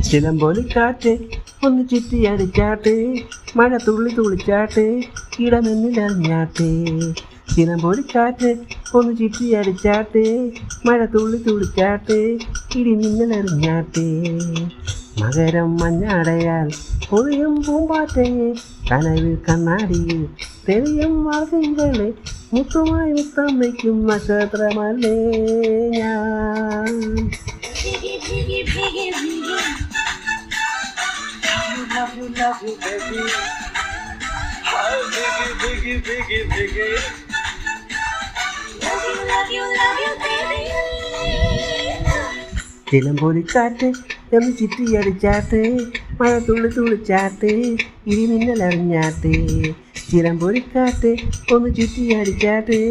ചിലമ്പൊലിക്കാറ്റ് ഒന്ന് ചുറ്റിയടിച്ചാട്ടെ, മഴ തുള്ളി തുള്ളിച്ചാട്ടെ, ഇടമെന്നിലറിഞ്ഞാട്ടെ. ചിലമ്പൊലിക്കാറ്റ് ഒന്ന് ചുറ്റിയടിച്ചാട്ടെ, മഴ തുള്ളി തുള്ളിച്ചാട്ടെ, ഇടിമിന്നലറിഞ്ഞാട്ടെ. മകരം മഞ്ഞാടയാൽ പൊതിയും പൂമ്പാറ്റയെ, കനവിൽ കണ്ണാടിയിൽ തെളിയും വാതിങ്കളെ, മുത്തുമായി മുത്തം വയ്ക്കും നക്ഷത്രമല്ലേ ഞാൻ. Love you, baby. Oh, biggie, biggie. Love you, baby. ചിലമ്പൊലിക്കാറ്റ് എന്ന് ചുറ്റിയടിച്ചാട്ടെ, മഴ തുള്ളി തുള്ളിച്ചാട്ടെ, ഇടിമിന്നലറിഞ്ഞാട്ടെ. ചിലമ്പൊലിക്കാറ്റ് ഒന്ന് ചുറ്റിയടിച്ചാട്ടെ,